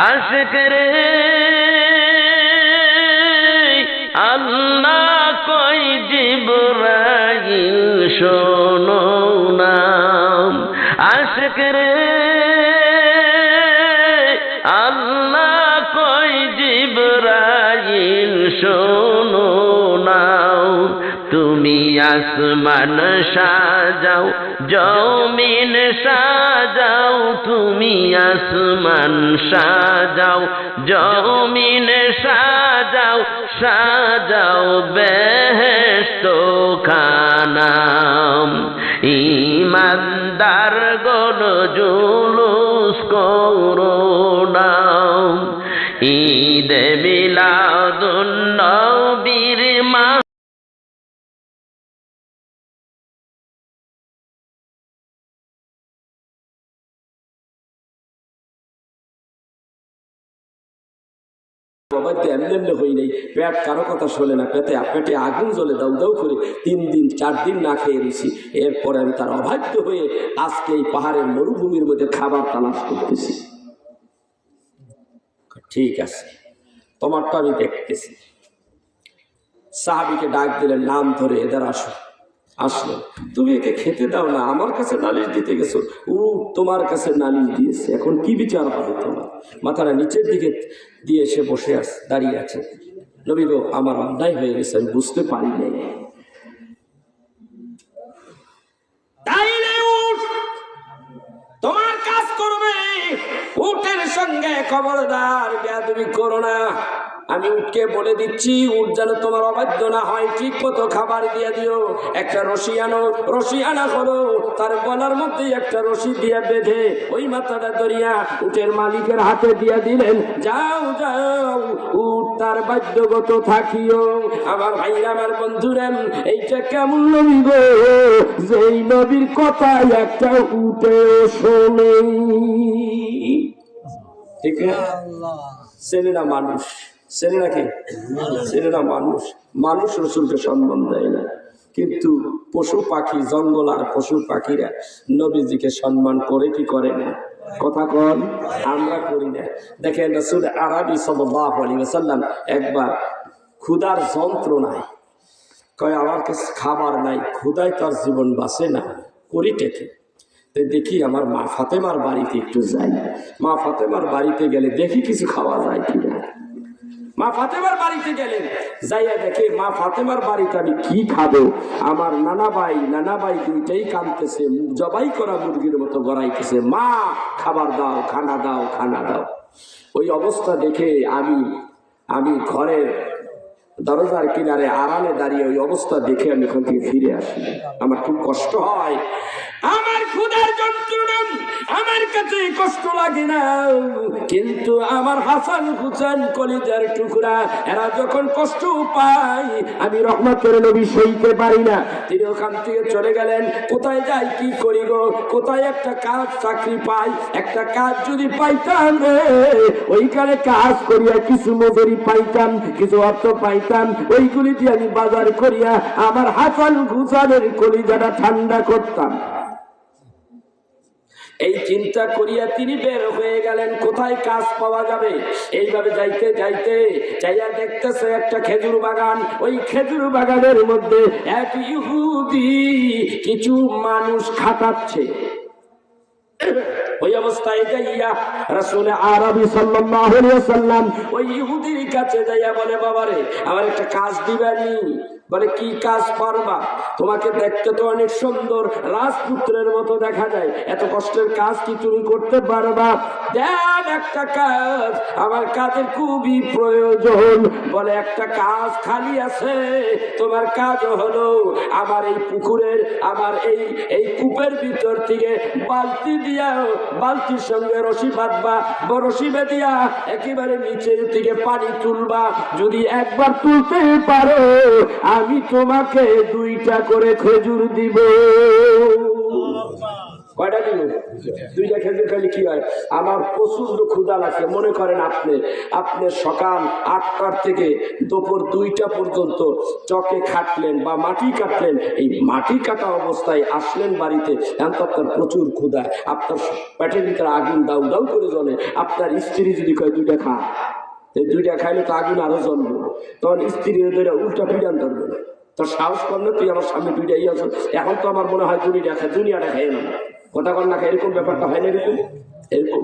আশিক রে আল্লাহ কই জিবরাইল শোনো না, আশিক রে আল্লাহ কই জিবরাইল শোনো না। তুমি আসমান সাজাও জমিন সাজাও, তুমি আসমান সাজাও জমিন সাজাও, সাজাও বেহেশত খানা। ইমানদার গণ জুলুস করো না, ঈদে মিলাদুন নবীর মা এমনি হই নাই, পেট কারো কথা শোনে না, পেটে আগুন জ্বলে দাউ দাউ করে 3 দিন 4 দিন না খেয়ে রয়েছি। এরপরে আমি তার অবাধ্য হয়ে আজকে এই পাহাড়ের মরুভূমির মধ্যে খাবার তালাশ করতেছি। ঠিক আছে, তোমারটা আমি দেখতেছি। সাহাবীকে ডাক দিলেন, নাম ধরে এদের আসো। আসলো, তুমি একে খেতে দাও না, আমার কাছে নালিশ দিতে গেছো, ও তোমার কাছে নালিশ দিয়েছে, এখন কি বিচার হবে তোমার? মাথাটা নিচের দিকে দিয়ে এসে বসে আছে, দাঁড়িয়ে আছে। নবী গো, আমার অন্যায় হয়ে গেছে, আমি বুঝতে পারি নাই। তোমার কাজ করবে, উটের সঙ্গে খবরদার বেয়াদবি করো না। আমি উঠকে বলে দিচ্ছি, উঠ যেন তোমার অবাধ্য না হয়, ঠিক মতো খাবার দিয়ে দিও। একটা রশি আনো, রশি আনা করো, তার গলার মধ্যে একটা রশি দিয়ে বেঁধে ওই মাথাটা ধরিয়া উটের মালিকের হাতে দিয়ে দিলেন। যাও যাও, উঠ তার বাধ্যগত থাকিও। আমার ভাইরা, আমার বন্ধুরা, এইটা কেমন নবী গো, যেই নবীর কথা একটা উটেও শোনে। ঠিক না? চেনে না মানুষ, চেনে নাকি? চেনে না মানুষ। মানুষ রসুলকে সম্মান দেয় না, কিন্তু পশু পাখি, জঙ্গল আর পশু পাখিরা নবীজিকে সম্মান করে কি করে না? কথা কন, আমরা করি না। দেখেন রাসূল আরবি সাল্লাল্লাহু আলাইহি ওয়াসাল্লাম একবার ক্ষুধার যন্ত্রণায় কয়, আমার কাছে খাবার নাই, ক্ষুধায় তার জীবন বাঁচে না, করিটেকে দেখি আমার মা ফাতেমার বাড়িতে একটু যাই। মা ফাতেমার বাড়িতে গেলে দেখি কিছু খাওয়া যায় কিনা। মা ফাতেমার বাড়িতে গেলেন, যাইয়া দেখে মা ফাতেমার বাড়িতে আমি কি খাবো, আমার নানা ভাই দুইটাই কাঁদতেছে, জবাই করা মুরগির মতো গড়াইতেছে, মা খাবার দাও, খানা দাও, খানা দাও। ওই অবস্থা দেখে আমি ঘরের দরজার কিনারে আড়ালে দাঁড়িয়ে ওই অবস্থা দেখে আমি ওখান থেকে ফিরে আসি। আমার খুব কষ্ট হয়, আমার ক্ষুধার যন্ত্রণা আমার কাছে কষ্ট লাগে না, কিন্তু আমার হাসান হুসেন কলিজার টুকরা এরা যখন কষ্ট পায় আমি রহমতের নবী সইতে পারি না। তিনি ওখান থেকে চলে গেলেন। কোথায় যাই, কি করি গো, কোথায় একটা কাজ চাকরি পাই, একটা কাজ যদি পাইতাম রে, ওইখানে কাজ করিয়া কিছু মজুরি পাইতাম, কিছু অর্থ পাইতাম, ওইগুলি দিয়ে আমি বাজার করিয়া আমার হাসান হুসেনের কলিজাটা ঠান্ডা করতাম। এই চিন্তা করিয়া তিনি বের হয়ে গেলেন, কোথায় কাজ পাওয়া যাবে। এইভাবে যাইতে যাইতে চাইয়া দেখতেছে একটা খেজুর বাগান। ওই খেজুর বাগানের মধ্যে এক ইহুদি কিছু মানুষ খাটাচ্ছে। ওই অবস্থায় যাইয়া রাসূল আরবি সাল্লাল্লাহু আলাইহি ওয়াসাল্লাম ওই ইহুদির কাছে যাইয়া বলে, বাবারে আমার একটা কাজ দিবেনি? বলে, কি কাজ পারবা? তোমাকে দেখতে তো অনেক সুন্দর, রাজপুত্রের মতো দেখা যায়, এত কষ্টের কাজ কি তুমি করতে পারবা? দেন একটা কাজ, আমার কাজের খুবই প্রয়োজন। বলে, একটা কাজ খালি আছে, তোমার কাজ হলো আমার এই পুকুরের, আমার এই কূপের ভিতর থেকে বালতি দিয়া, বালতির সঙ্গে রশি বাঁধবা, রশি বেঁধিয়া একেবারে নিচের থেকে পানি তুলবা। যদি একবার তুলতে পারো আমি তোমাকে 2টা করে খেজুর দিব। কয়টা দিন? দুইটা খেজুর খাইলে কি হয়? আমার প্রচন্ড ক্ষুধা লাগছে। মনে করেন আপনি সকাল 8টার থেকে দুপুর 2টা পর্যন্ত চকে খাটলেন বা মাটি কাটলেন, এই মাটি কাটা অবস্থায় আসলেন বাড়িতে, এখন তো আপনার প্রচুর ক্ষুধা, আপনার পেটের ভিতরে আগুন দাউ দাউ করে জ্বলে। আপনার স্ত্রী যদি কয় 2টা খা, এই 2টা খাইলে তো আগুন আরো জ্বলবে, তখন স্ত্রী ধরে উল্টা পিড়ান ধরবে না, তোর সাহস করলে তুই আমার সামনে 2টাই আছো, এখন তো আমার মনে হয় দুনিয়াটা খাই না, কথা কর না, এরকম ব্যাপারটা হয় না? এরকম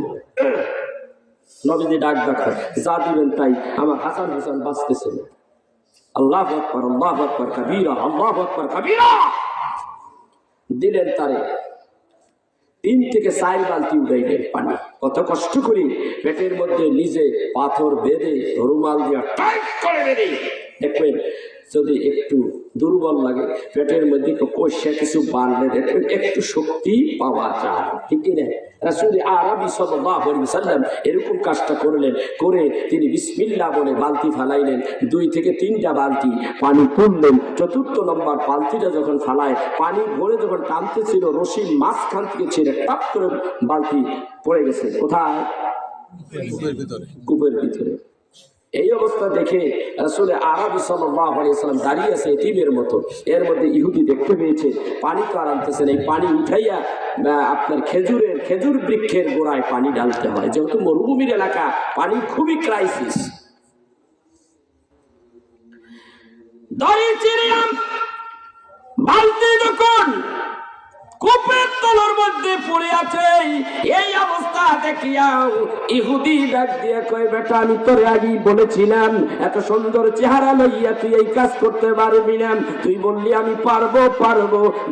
নবীজি ডাক দেখা যা দিবেন তাই। আমার হাসান হুসাইন বাঁচতেছে না। আল্লাহু আকবার, আল্লাহু আকবার কাবীরা, আল্লাহু আকবার কাবীরা দিলেন তারে। 3 থেকে 4 বালতি উঠাইলেন পানি, কত কষ্ট করি পেটের মধ্যে নিজে পাথর বেঁধে রুমাল দিয়ে টাইট করে বেঁধে। দেখবেন যদি একটু দুর্বল লাগে পেটের মধ্যে কষা কিছু বাড়লে দেখবেন একটু শক্তি পাওয়া যায়, ঠিক না? রাসূল আরবি সাল্লাল্লাহু আলাইহি ওয়াসাল্লাম এরকম কাজটা করলেন, করে তিনি বিসমিল্লাহ বলে বালতি ফালাইলেন। 2 থেকে 3টা বালতি পানি তুললেন। 4র্থ নম্বর বালতিটা যখন ফালায়, পানি ভরে যখন টানতেছিল, রশির মাঝখান থেকে ছেড়ে টাপ করে বালতি পড়ে গেছে। কোথায়? কূপের ভিতরে। এই অবস্থা দেখে রাসূল আরবি সাল্লাল্লাহু আলাইহি ওয়াসাল্লাম দাঁড়িয়ে আছে এতিমের মতো। এর মধ্যে ইহুদি দেখতে পেয়েছে পানি তো আর আনতেছেন, এই পানি উঠাইয়া আপনার খেজুর বৃক্ষের গোড়ায় পানি ঢালতে হয়, যেহেতু মরুভূমির এলাকা, পানি খুবই ক্রাইসিস। দাঁড়িয়েছিলাম বালতি যখন কূপের তলার মধ্যে পড়ে আছে, এই অবস্থা দেখিয়া ইহুদি ডাক দিয়ে কয়, বেটা আমি তোরে আগেই বলেছিলাম এত সুন্দর চেহারা লইয়া তুই এই কাজ করতে পারবি না, তুই বললি আমি পারবো।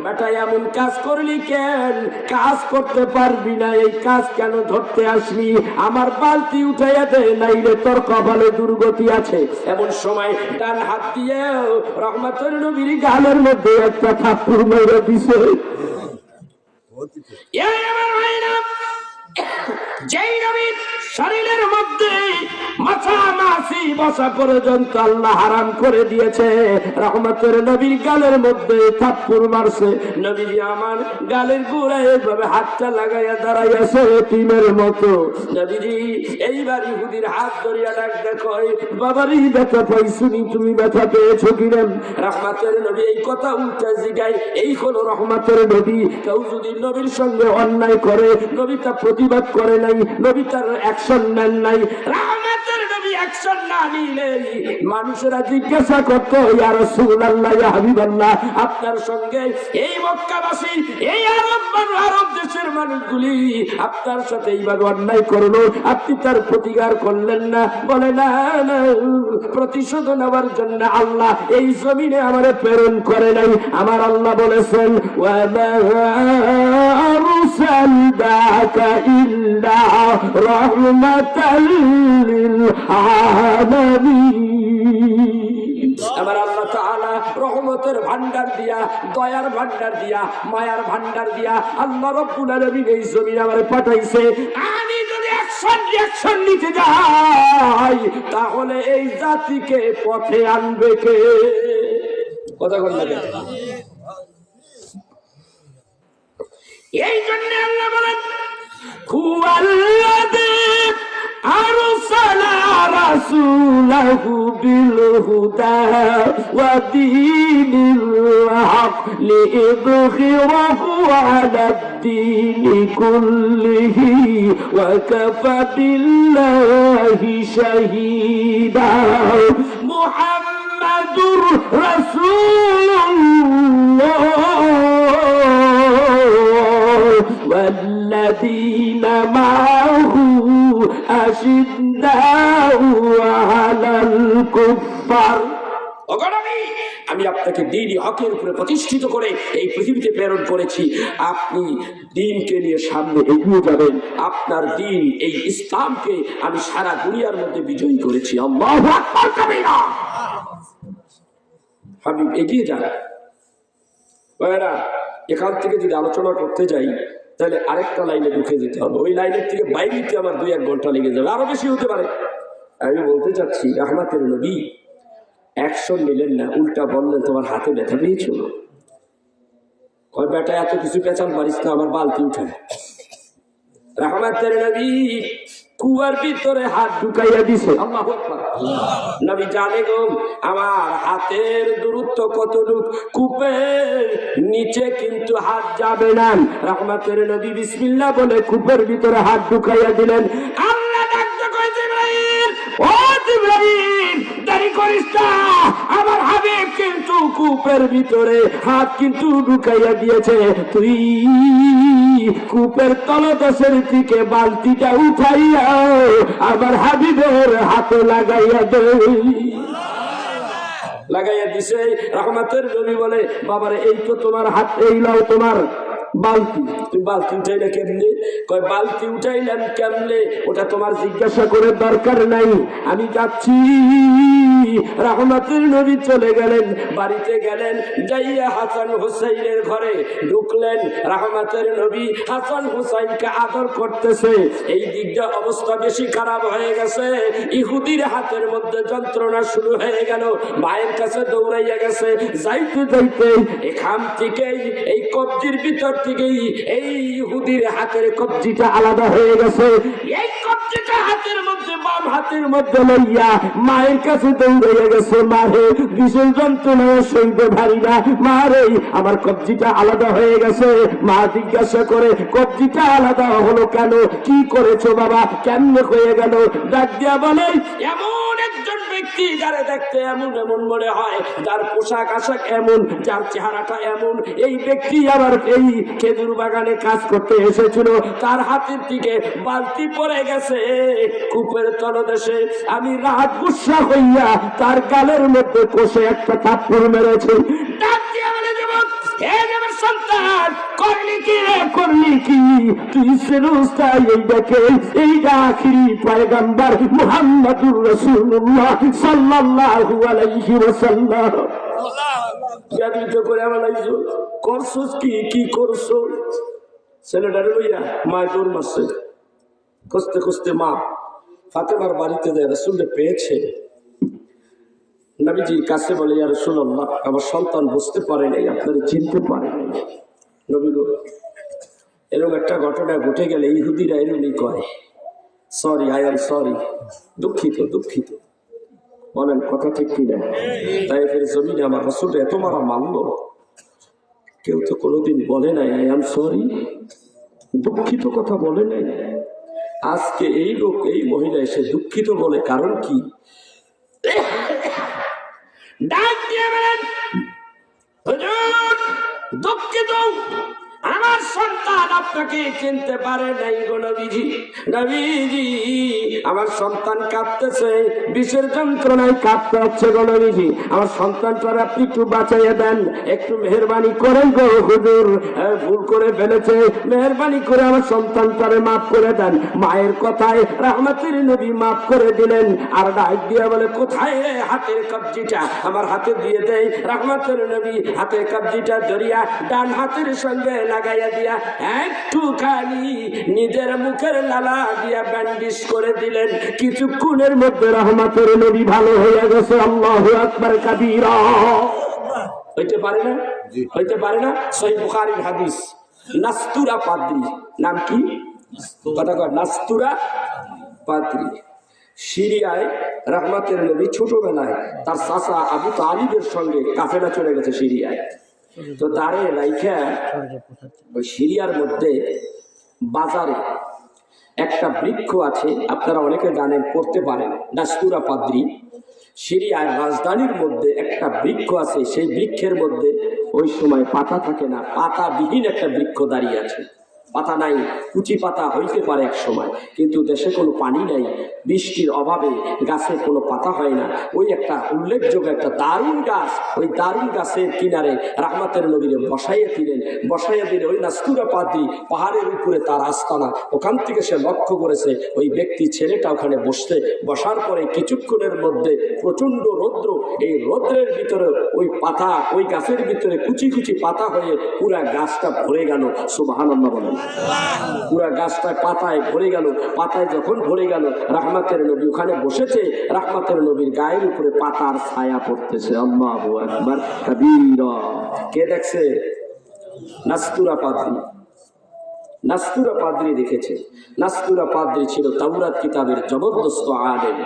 বেটা এমন কাজ করলি কেন? কাজ করতে পারবি না, এই কাজ কেন ধরতে আসলি? আমার বালতি উঠাইয়া দে, নাইলে তোর কপালে দুর্গতি আছে। এমন সময় ডান হাত দিয়ে রহমতের নবীর গালের মধ্যে একটা থাপ্পড় মেরে দিছে। যেই নবীর শরীরের মধ্যে মাছি বসা পর্যন্ত আল্লাহ হারাম করে দিয়েছে, রহমতের নবীর গালের মধ্যে থাপ্পড় মারছে। নবীজি আমার গালের গোড়ায় এভাবে হাতটা লাগাইয়া দাঁড়াইয়াছে এতিমের মতো। নবীজি এইবার ইহুদির হাত ধরিয়া ডাক দেখয়, বাবারই ব্যথা পাইছুনি, তুমি ব্যথা পেয়েছো কিনা? রহমতের নবী এই কথা উল্টা জিগায়, এই হলো রহমতের নবী। কেউ যদি নবীর সঙ্গে অন্যায় করে, নবী তা প্রতিবাদ করে নাই, নবী তার অ্যাকশন নেন নাই। রহমতের নবী অ্যাকশন না নিলে মানুষেরা জিজ্ঞাসা করতো, ইয়া রাসূলুল্লাহ, ইয়া হাবিবাল্লাহ, আপনার সঙ্গে এই মক্কাবাসী, এই আরব দেশের মানুষগুলি আপনার সাথে এইভাবে অন্যায় করলো, আপনি তার প্রতিকার করলেন না? বলে না, প্রতিশোধ নেওয়ার জন্য আল্লাহ এই জমিনে আমারে প্রেরণ করে নাই। আমার আল্লাহ বলেছেন, ওয়া আরসালনাকা ইল্লা রাহমাতাল লিল আলামিন। আমার আল্লাহ তাআলা রহমতের ভান্ডার দিয়া, দয়ার ভান্ডার দিয়া, মায়ার ভান্ডার দিয়া আল্লাহ রাব্বুল আলামিন এই জমিনে আমারে পাঠাইছে। আমি যদি অ্যাকশন নিতে যাই, তাহলে এই জাতিকে পথে আনবে কে? কথা বল না। এই জন্য আল্লাহ বলেন, হুয়াল্লাযী আরসালা রাসূলাহু বিল হুদা ওয়া দীনিল হক লিইযহিরাহু আলাদ দীনি কুল্লিহি ওয়া কাফা বিল্লাহি শাহীদা। মুহাম্মাদুর রাসূলুল্লাহ والذين معه أشداء على الكفار। আমি আপনাকে দ্বীনি হকের উপরে প্রতিষ্ঠিত করে এই পৃথিবীতে প্রেরণ করেছি। আপনি দ্বীনকে নিয়ে সামনে এগিয়ে যাবেন। আপনার দ্বীন, এই ইসলামকে আমি সারা দুনিয়ার মধ্যে বিজয়ী করেছি। আল্লাহু আকবার কাবীরা। হাবিব এগিয়ে যান। ভাইরা, এখান থেকে যদি আলোচনা করতে যাই তাহলে আরেকটা লাইনে ঢুকে যেতে হবে। ওই লাইনের থেকে বাইরে দিতে আমার 2-1 ঘন্টা লেগে যাবে, আরো বেশি হতে পারে। আমি বলতে চাচ্ছি, রহমতের নবী অ্যাকশন নিলেন না, উল্টা বললেন তোমার হাতে ব্যথা পেয়েছিল। কয় বেটা এত কিছু পেঁচাল পারিস না, আমার বালতি উঠে। রহমতের নবী কুয়ার ভিতরে হাত ঢুকাইয়া দিছে। আল্লাহু আকবার। নবী জানে গো আমার হাতের দূরত্ব কতটুক, কূপের নিচে কিন্তু হাত যাবে না। রহমতের নবী বিসমিল্লাহ বলে কূপের ভিতরে হাত ঢুকাইয়া দিলেন। আল্লাহ ডাকতে কয় জিবরাইল, ও জিবরাইল দেরি করিস না, আমার হাবিব কিন্তু কূপের ভিতরে হাত কিন্তু ঢুকাইয়া দিয়েছে, তুই কূপের তলদেশের থেকে বালতিটা উঠাইয়া আমার হাবিবের হাতে লাগাইয়া দে। লাগাইয়া দিছে। রহমতের নবী বলে বাবারে এই তো তোমার হাত, এই নাও তোমার বালতি। তুই বালতি উঠাইলে কেমনে? কয় বালতি উঠাইলাম কেমনে ওটা তোমার জিজ্ঞাসা করে দরকার নাই, আমি যাচ্ছি। রহমতের নবী চলে গেলেন, বাড়িতে গেলেন, যাইয়া হাসান হুসাইনের ঘরে ঢুকলেন। রহমতের নবী হাসান হুসাইনকে আদর করতেছে। এই দিকটা অবস্থা বেশি খারাপ হয়ে গেছে, ইহুদির হাতের মধ্যে যন্ত্রণা শুরু হয়ে গেল। মায়ের কাছে দৌড়াইয়া গেছে। যাইতে যাইতে এখান থেকেই এই কবজির ভিতর থেকেই এই ইহুদির হাতের কবজিটা আলাদা হয়ে গেছে। এই কবজিটা হাতের মধ্যে, বাম হাতের মধ্যে লইয়া মায়ের কাছে দৌড়াইয়া গেছে। মারে বিশেষ যন্ত্রণা সইতে পারি না, মারে আমার কবজিটা আলাদা হয়ে গেছে। মা জিজ্ঞাসা করে কবজিটা আলাদা হলো কেন, কি করেছো বাবা, কেমনে হয়ে গেল? ডাক দিয়া বলে এমন একজন ব্যক্তি যারা দেখতে এমন এমন মনে হয়, যার পোশাক আশাক এমন, যার চেহারাটা এমন, এই ব্যক্তি আবার এই খেজুর বাগানে কাজ করতে এসেছিল, তার হাতের থেকে বালতি পড়ে গেছে কূপের তলদেশে। আমি রাত গুসা হইয়া তার গালের মধ্যে কষে একটা থাপ্পড় মেরেছি। ডাক দিয়া বলে যুবক, হে আমার সন্তান, করলি কি রে, করলি কি? তুই সেরুস্তা এই দেখে এই আখিরি পয়গম্বর মুহাম্মদুর রাসূলুল্লাহ সাল্লাল্লাহু আলাইহি ওয়াসাল্লাম জাদুতে করে আমালাইছো। করছস কি, কি করছো? ছেলেটারে লইয়া মায় দৌড় মারছে। খুঁজতে খুঁজতে মা ফাতেমার বাড়িতে যায়, রাসূলকে পেয়েছে। নবীজির কাছে বলে ইয়া রাসূলুল্লাহ, আমার সন্তান বুঝতে পারে নাই, আপনারা চিনতে পারে নাই। নবী গো এরকম একটা ঘটনা ঘটে গেলে ইহুদিরা এরকমই কয়, সরি, আই এম সরি, দুঃখিত দুঃখিত। বলেন কথা ঠিক কিনা? তাই ফের জমিনে আমার রাসূলটা এত মারা মানলো, কেউ তো কোনোদিন বলে নাই আই এম সরি, দুঃখিত কথা বলে নাই। আজকে এই লোক, এই মহিলা এসে দুঃখিত বলে, কারণ কি? ডাক দিয়ে বলেন হুজুর দুঃখিত, আমার সন্তান আপনাকে চিনতে পারে নাই গো নবীজি। নবীজি আমার সন্তান কাঁদতেছে, বিষের যন্ত্রণায় কাঁদতে হচ্ছে গো নবীজি, আমার সন্তানটার আপনি একটু বাঁচাইয়া দেন, একটু মেহরবানি করেন গো হুজুর, ভুল করে ফেলেছে, মেহরবানি করে আমার সন্তানটারে মাফ করে দেন। মায়ের কথায় রহমতের নবী মাফ করে দিলেন। আর ডাক দিয়া বলে কোথায় রে হাতের কবজিটা, আমার হাতে দিয়ে দেয়। রহমতের নবী হাতের কবজিটা ধরিয়া ডান হাতের সঙ্গে লাগাইয়া দিয়া একটুখানি নিজের মুখের লালা দিয়া ব্যান্ডিশ করে দিলেন। কিছুক্ষণের মধ্যে রহমতের নবী ভালো হয়ে গেছে। আল্লাহু আকবার কাবীরা। হইতে পারে না, হইতে পারে না। সহিহ বুখারীর হাদিস। নাস্তুরা পাদ্রী, নাম কি? কথা কয়, নাস্তুরা পাদ্রী। সিরিয়ায় রহমতের নবী ছোটবেলায় তার চাচা আবু তালিবের সঙ্গে কাফেলা চলে গেছে সিরিয়ায়। তো তারে রাইখা ওই সিরিয়ার মধ্যে বাজারে একটা বৃক্ষ আছে, আপনারা অনেকে জানেন, পড়তে পারেন, নাস্তুরা পাদ্রী। সিরিয়ার রাজধানীর মধ্যে একটা বৃক্ষ আছে, সেই বৃক্ষের মধ্যে ওই সময় পাতা থাকে না, পাতাবিহীন একটা বৃক্ষ দাঁড়িয়ে আছে। পাতা নাই, কুচি পাতা হইতে পারে এক সময়, কিন্তু দেশে কোনো পানি নাই, বৃষ্টির অভাবে গাছে কোনো পাতা হয় না। ওই একটা উল্লেখযোগ্য একটা দারুণ গাছ, ওই দারুণ গাছের কিনারে রহমতের নবীরে বসাইয়া দিলেন। বসাইয়া দিলে ওই নাস্তুরা পাদ্রী পাহাড়ের উপরে তার আস্তানা, ওখান থেকে সে লক্ষ্য করেছে ওই ব্যক্তি ছেলেটা ওখানে বসার পরে কিছুক্ষণের মধ্যে প্রচন্ড রৌদ্র, এই রৌদ্রের ভিতরে ওই পাতা, ওই গাছের ভিতরে কুচি কুচি পাতা হয়ে পুরা গাছটা ভরে গেল। সুবহানাল্লাহ বলেন। পুরা গাছটা পাতায় ভরে গেল। পাতায় যখন ভরে গেল, রহমতের নবী ওখানে বসেছে, রহমতের নবীর গায়ের উপরে পাতার ছায়া পড়তেছে। আল্লাহু আকবার কাবীরা। কে দেখছে? নাস্তুরা পাদ্রী। নাস্তুরা পাদ্রী দেখেছে। নাস্তুরা পাদ্রী ছিল তাওরাত কিতাবের জবরদস্ত আলেম।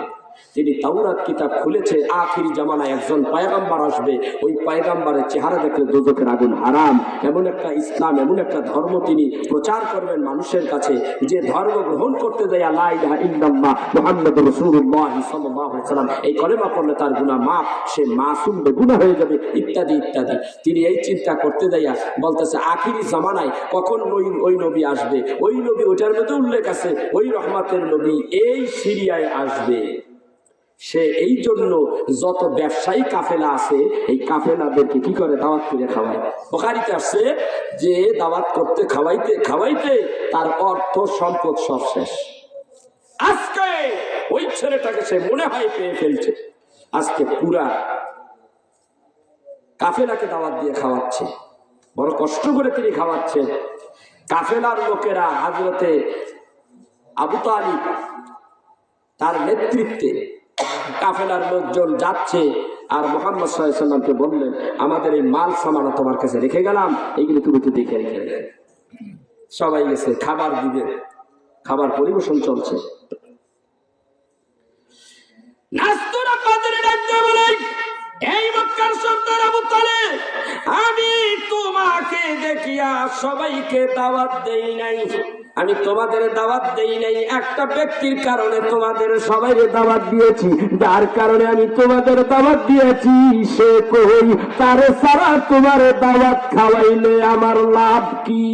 তিনি তাওরাত কিতাব খুলেছে, আখিরি জামানায় একজন পয়গম্বর আসবে, ওই পয়গম্বরের চেহারা দেখলে দোজখের আগুন হারাম। এমন একটা ইসলাম, এমন একটা ধর্ম তিনি প্রচার করবেন মানুষের কাছে, যে ধর্ম গ্রহণ করতে দেয় লা ইলাহা ইল্লাল্লাহ মুহাম্মাদুর রাসূলুল্লাহ সাল্লাল্লাহু আলাইহি ওয়াসাল্লাম, এই কলেমা পড়লে তার গুনাহ মাফ, সে মাসুম বেগুনাহ হয়ে যাবে, ইত্যাদি ইত্যাদি। তিনি এই চিন্তা করতে দেয়া বলতেছে আখিরি জামানায় কখন ওই নবী আসবে, ওই নবী, ওইটার মধ্যে উল্লেখ আছে ওই রহমতের নবী এই সিরিয়ায় আসবে। সে এই জন্য যত ব্যবসায়ী কাফেলা আছে এই কাফেলাদেরকে কি করে দাওয়াত করে খাওয়ায়। বুখারীতে আসছে যে দাওয়াত করতে খাওয়াইতে খাওয়াইতে তার অর্থ সম্পদ সব শেষ। আজকে ওই ছেলেটাকে সে মনে হয় পেয়ে ফেলছে, আজকে পুরা কাফেলাকে দাওয়াত দিয়ে খাওয়াচ্ছে, বড় কষ্ট করে তিনি খাওয়াচ্ছেন। কাফেলার লোকেরা হযরতে আবু তালিব তার নেতৃত্বে কাফেলার লোকজন যাচ্ছে, আর মুহাম্মদ সাল্লাল্লাহু আলাইহি ওয়াসাল্লামকে বললেন আমাদের এই মাল সামানা তোমার কাছে রেখে গেলাম, এইগুলো তুমি তো দেখে রেখে। সবাই গেছে, খাবার দিবে, খাবার পরিবেশন চলছে। নাস্তুরা পাদ্রী ডাকতে বলে, এই মক্কার সর্দার আবু তালেব, আমি তোমাকে দেখিয়া সবাইকে দাওয়াত দেই নাই, আমি তোমাদের দাওয়াত দেই নাই, একটা ব্যক্তির কারণে তোমাদের সবাই দাওয়াত দিয়েছি, যার কারণে আমি তোমাদের দাওয়াত দিয়েছি সে কই, তারে সারা তোমার দাওয়াত খাওয়াইলে আমার লাভ কি?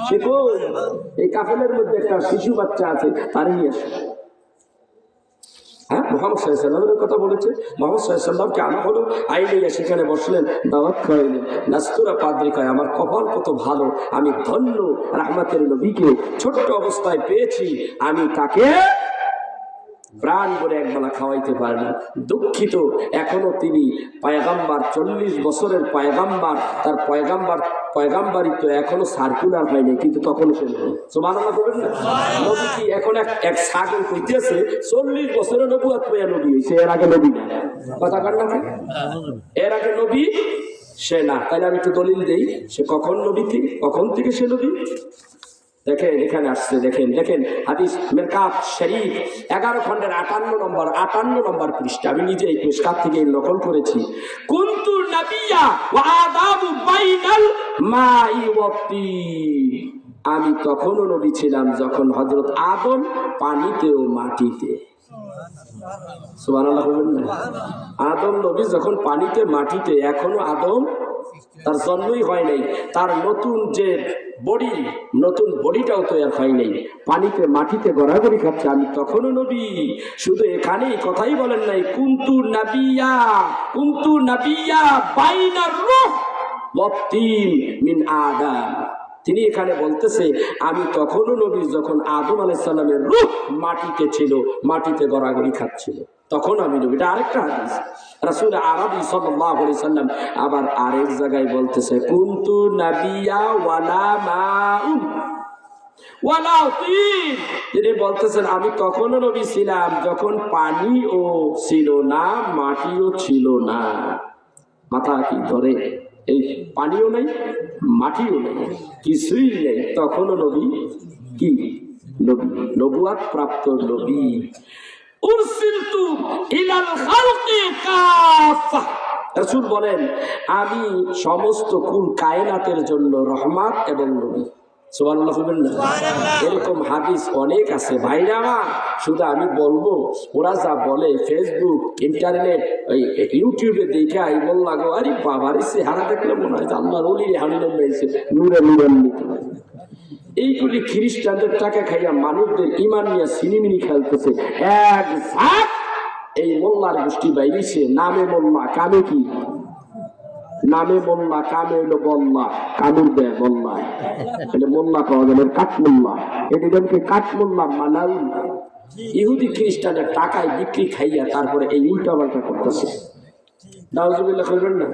সে কই? এই কাফেলার মধ্যে একটা শিশু বাচ্চা আছে, তারই নিয়ে আসে। হ্যাঁ, মুহাম্মদ সাল্লাল্লাহু আলাইহি ওয়াসাল্লামের কথা বলেছে। মুহাম্মদ সাল্লাল্লাহু আলাইহি ওয়াসাল্লামকে আনা হলো, আইলে সেখানে বসলেন, দাওয়াত খাওয়াইলেন। নাস্তুরা পাদ্রী কয় আমার কপাল কত ভালো, আমি ধন্য, রাহমাতের নবীকে ছোট্ট অবস্থায় পেয়েছি, আমি তাকে প্রাণ করে একবেলা খাওয়াইতে পারে না। দুঃখিত, এখনো তিনি পয়গাম্বার, 40 বছরের পয়গাম্বার, তার পয়গাম্বারই তো এখনো সার্কুলার হয়নি, কিন্তু তখনও সে সুবহানাল্লাহ বলবেন না। নবী কি এখন এক ছাগল কইতেছে 40 বছরের নবুয়ত পেয়ে নবী হইছে, এর আগে নবী না, কথা কার না? এর আগে নবী সে না। তাহলে আমি একটু দলিল দেই, সে কখন নবী, কখন থেকে সে নবী? দেখেন এখানে আসছে, দেখেন দেখেন হাদিস মিরকাত শরীফ 11 খণ্ডের 58 নম্বর পৃষ্ঠা। আমি নিজে এই মিরকাত থেকে নকল করেছি। কুনতু নাবিয়্যা ওয়া আদাবু বাইনাল মাই ওয়াত তিন, আমি তখনও নবী ছিলাম যখন হযরত আদম পানিতে ও মাটিতে। সুবহানাল্লাহ বলবেন না? আদম নবী যখন পানিতে মাটিতে, এখনো আদম তার জন্মই হয় নাই, তার নতুন যে বডি, নতুন বডিটাও তৈরি হয় নাই, পানিতে মাটিতে গড়াগড়ি খাচ্ছে, আমি তখনও নবী। শুধু এখানেই কথাই বলেন নাই, কুনতু নাবিয়্যা বাইনার রূহ ওয়াত তিন মিন আদম। তিনি এখানে বলতেছে আমি তখনও নবী যখন আদম আলাইহিস সালামের রূহ মাটিতে ছিল, মাটিতে গড়াগড়ি খাচ্ছিল, তখন আমি নবী। এটা আরেকটা হাদিস। রাসূল আরবি সাল্লাল্লাহু আলাইহি সাল্লাম আবার আরেক জায়গায় বলতেছে কুনতু নাবিয়্যা ওয়ালা মাউন ওয়ালা তিন। তিনি বলতেছেন আমি তখনও নবী ছিলাম যখন পানিও ছিল না, মাটিও ছিল না। মাথা কি ধরে? এই পানিও নেই, মাটিও নেই, কিছুই নেই, তখনও নবী কি? নবী, নবুয়ত প্রাপ্ত নবী। উরসিলতু ইলাল খালকি কাফা, রাসূল বলেন আমি সমস্ত কুল কায়নাতের জন্য রহমত এবং নবী। সুবহানাল্লাহ বলবেন না? এরকম হাদিস অনেক আছে ভাইরা আমার, শুধু আমি বলবো ওরা যা বলে ফেসবুক, ইন্টারনেট, ইউটিউবে দেখে আই বল লাগো, আরে বাবার চেহারা দেখলে মনে হয় আল্লাহর ওলির হানিলাম হয়েছে, নূরে নূরান্বিত। এইগুলি খ্রিস্টানদের টাকা খাইয়া মানুষদের ইমান নিয়ে সিনিমিনি খেলতেছে। এক ঝাঁক এই মোল্লার গোষ্ঠী বাইরেছে, নামে মোল্লা, কামে কি? নামে মোল্লা, কামে হইলো বল্লা, কামুর দেয় বল্লা, এটা মোল্লা পাওয়া যাবে কাঠ মোল্লা, এদিকে কাঠ মোল্লা মানাল। ইহুদি খ্রিস্টানের টাকায় বিক্রি খাইয়া তারপরে এই উল্টা পাল্টা করতেছে। নাউজুবিল্লাহ করবেন না?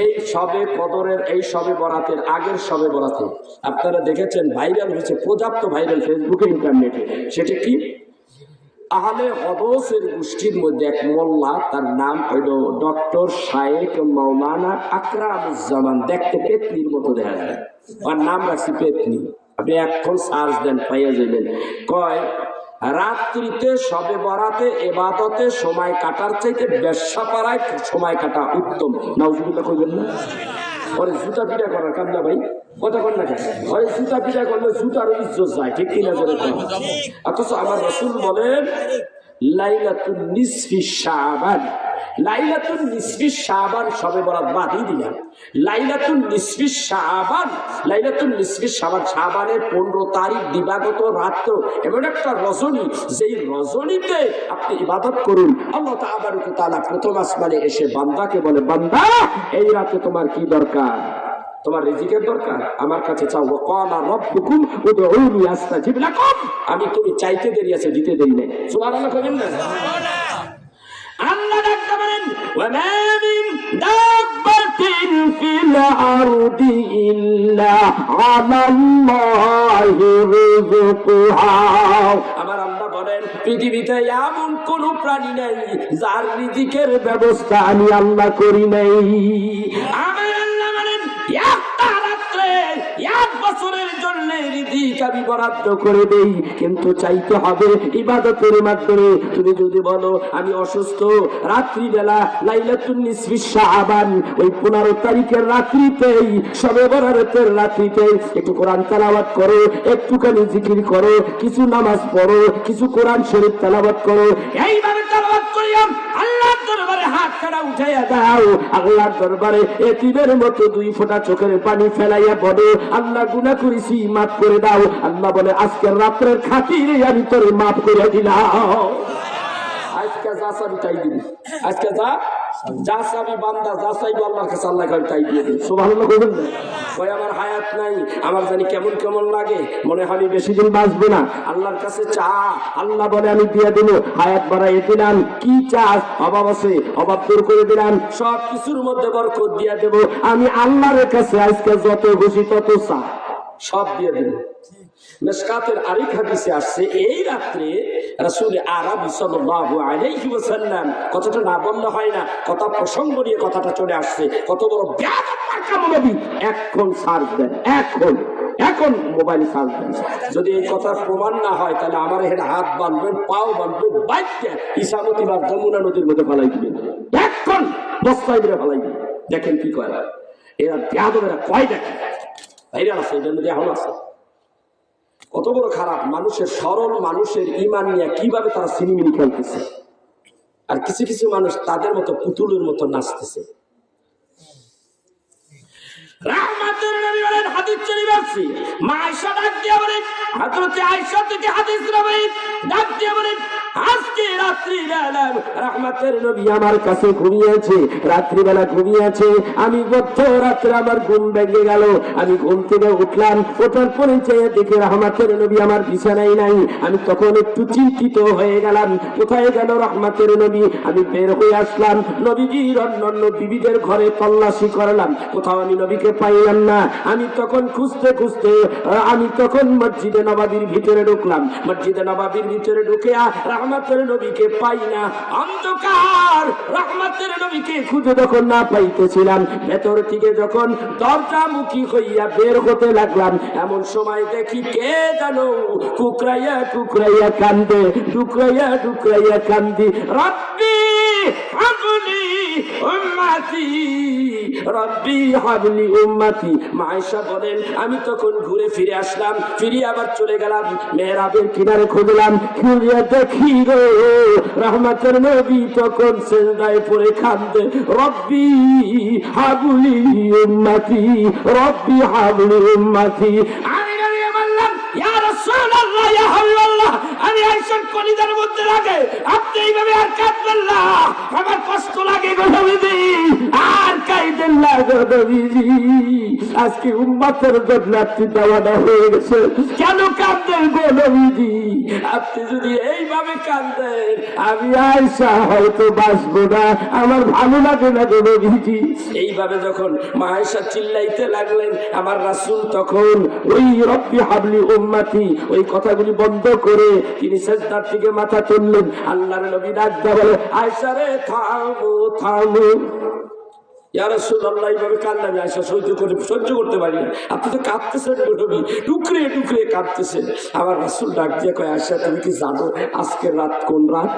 এই সবে কদরের, এই সবে বরাতের আগের সবে বরাতে আপনারা দেখেছেন ভাইরাল হয়েছে, পর্যাপ্ত ভাইরাল ফেসবুকে, ইন্টারনেটে। সেটা কি? আহলে হদিসের গোষ্ঠীর মধ্যে এক মোল্লা, তার নাম হইল ডক্টর শায়েখ মাওলানা আকরামুজ্জামান। দেখতে পেতনির মতো দেখা যায়, আর নাম রাখছি পেতনি। আপনি এখন সার্চ দেন পাইয়া যাবেন। কয় রাত্রিতে শবে বরাতে ইবাদতে সময় কাটার চাইতে ব্যবসা পাড়ায় সময় কাটা উত্তম। নাউজুবিল্লাহ কইবেন না? ওরে জুতা পিটা করার কাম না ভাই, কথা কন না কেন? ওই জুতা পিটা করলে জুতার ইজ্জত যায়, ঠিক কিনা? অথচ আমার রাসূল বলেন লাইলাতুন নিসফি শাবান, লাইলাতুন নিসফি শাবান শবে বরাত বাদই দিলাম। লাইলাতুন নিসফি শাবান, লাইলাতুন নিসফি শাবান, শাবানের 15 তারিখ দিবাগত রাত্র এমন একটা রজনী, যেই রজনীতে আপনি ইবাদত করুন। আল্লাহ তাআলা প্রথম আসমানে এসে বান্দাকে বলে, বান্দা এই রাতে তোমার কি দরকার? তোমার রিজিকের দরকার? আমার কাছে চাও। ওয়াকালা রাব্বুকুম উদউনি আস্তাজিব লাকুম, আমি তুমি চাইতে দেরি আছে, দিতে দেরি নেই। সুবহানাল্লাহ কইবেন না? আল্লাহ ডাকতে বলেন ওয়া মা মিন দাব্বাতিন ফিল আরদি ইল্লা আলাল্লাহি রিজকুহা। আমার আল্লাহ বলেন পৃথিবীতে এমন কোন প্রাণী নাই যার রিজিকের ব্যবস্থা আমি আল্লাহ করি নাই। আমার আল্লাহ বলেন একটা রাত্রে 1 বছরের জন্য রিজিক আমি বরাদ্দ করে দেই, কিন্তু চাইতে হবে ইবাদতের মাধ্যমে। তুমি যদি বলো আমি অসুস্থ, রাত্রিবেলা লাইলাতুন নিসফি শাবান ওই 15 তারিখের রাত্রিতেই, শবে বরাতের রাত্রিতেই একটু কোরআন তেলাওয়াত করো, একটুখানি জিকির করো, কিছু নামাজ পড়ো, কিছু কোরআন শরীফ তেলাওয়াত করো। এইভাবে তেলাওয়াত করিয়াম আল্লাহর দরবারে হাত খাড়া উঠাইয়া দাও। আল্লাহর দরবারে এতিমের মতো 2 ফোঁটা চোখের পানি ফেলাইয়া বলো, আল্লাহ গুনাহ করেছি মাফ করে দাও। আল্লাহ বলে আজকের রাতের খাতিরে আমি তোরে মাফ করে দিলাম। আজকে যা চাবি তাই দিবি, আজকে যা চাবি বান্দা যা চাইবো আল্লাহর কাছে আল্লাহ করে তাই দিয়ে দিবি। সুবহানাল্লাহ কইবেন না? কই আমার হায়াত নাই, আমার জানি কেমন কেমন লাগে, মনে হয় আমি বেশি দিন বাঁচবো না। আল্লাহর কাছে চা, আল্লাহ বলে আমি দিয়ে দিল, হায়াত বাড়াই দিলাম। কি চাস? অভাব আছে, অভাব দূর করে দিলাম, সব কিছুর মধ্যে বরকত দিয়ে দেব। আমি আল্লাহর কাছে আজকে যত খুশি তত চা সব দিয়ে দেব। মিশকাতের আরেক হাদিসে আসছে এই রাত্রে রাসূল আরবি সাল্লাল্লাহু আলাইহি ওয়াসাল্লাম, কথাটা না বললে হয় না, কথা প্রসঙ্গ নিয়ে কথাটা চলে আসছে। কত বড় বেয়াদব মার্কা নবী! এখন সার্চ দেন, এখন মোবাইল সার্চ দেন। যদি এই কথার প্রমাণ না হয় তাহলে আমার এখানে হাত বাঁধবেন, পাও বাঁধবেন, বাইকটা ইসামতি বা যমুনা নদীর মধ্যে ফেলাই দিবেন, এখন বস্তায় ধরে ফেলাই দিবেন। দেখেন কি করে এরা, বেয়াদবেরা কয় দেখেন ভাইরাল আছে, এটার মধ্যে এখন আছে। কত বড় খারাপ মানুষের, সরল মানুষের ঈমান নিয়ে কিভাবে তারা সিনেমিনি খেলতেছে, আর কিছু কিছু মানুষ তাদের মতো পুতুলের মতো নাচতেছে। রাহমাতুল নবী বলেন হাদিস শরীফ আছে, মা আয়েশা ডাক দিয়ে বলেন, হযরত আয়েশা থেকে হাদিস রাবি ডাক দিয়ে বলেন, আজকে রাত্রিবেলা রাহমাতুল নবী আমার কাছে ঘুমিয়েছে, রাত্রিবেলা ঘুমিয়েছে, আমি মধ্য রাত্রে আমার ঘুম ভেঙে গেল, আমি ঘুম থেকে উঠলাম, ওঠার পরে চেয়ে দেখে রাহমাতুল নবী আমার বিছানায় নাই। আমি তখন একটু চিন্তিত হয়ে গেলাম, কোথায় গেল রাহমাতুল নবী? আমি বের হয়ে আসলাম, নবীজির অন্যান্য বিবিদের ঘরে তল্লাশি করলাম, কোথাও আমি নবীকে পাইলাম না। আমি তখন খুঁজতে খুঁজতে আমি তখন মসজিদে নববীর ভিতরে ঢুকলাম, মসজিদে নববীর ভিতরে ঢুকে রাহমাতুল নবীকে পাই না, অন্ধকার। রাহমাতুল নবীকে খুঁজে যখন না পাইতেছিলাম, ভেতর থেকে যখন দরজামুখী হইয়া বের হতে লাগলাম, এমন সময় দেখি কে জানো কুকরাইয়া কুকরাইয়া কান্দে, ডুকরাইয়া ডুকরাইয়া কান্দি, রব্বি হাবলি উম্মতি, রব্বি হাবলি উম্মতি। মা আয়েশা বলেন আমি তখন ঘুরে ফিরে আসলাম, ফিরে আবার চলে গেলাম মেহরাবের কিনারে, খুঁজলাম, খুঁজে দেখি গো রাহমাতুল নবী তখন সিজদায় পড়ে কাঁদে, রব্বি হাবলি উম্মতি, রব্বি হাবলি উম্মতি। আমি নবী বললাম ইয়া রাসূলুল্লাহ, ইয়া হাবিবাল্লাহ, আমি আয়েশার কলিজার মধ্যে লাগে, আপনি এইভাবে আর কাঁদবেন না, আমার কষ্ট লাগে গো নবীজি, আর কাঁদেন না গো নবীজি, আজকে উম্মতের জন্য আপনি দাওয়াটা হয়ে গেছে, কেন কাঁদেন গো নবীজি? আপনি যদি এইভাবে কাঁদেন আমি আয়েশা হয়তো বাঁচবো না, আমার ভালো লাগে না গো নবীজি। এইভাবে যখন মা আয়েশা চিল্লাইতে লাগলেন, আমার রাসূল তখন ওই রব্বি হাবলি উম্মতি ওই কথাগুলি বন্ধ করে তিনি সেজদার দিকে মাথা তুললেন। আল্লাহর নবী ডাক দিয়ে বলে, আয়েশা রে থামো থামো। ইয়া রাসূলুল্লাহ, এইভাবে কান্না আয়েশা সহ্য করতে পারি না। আপনি তো কাঁদতেছেন নবী, টুকরে টুকরে কাঁদতেছেন। আমার রাসূল ডাক দিয়ে কয়, আয়েশা তুমি কি জানো আজকের রাত কোন রাত?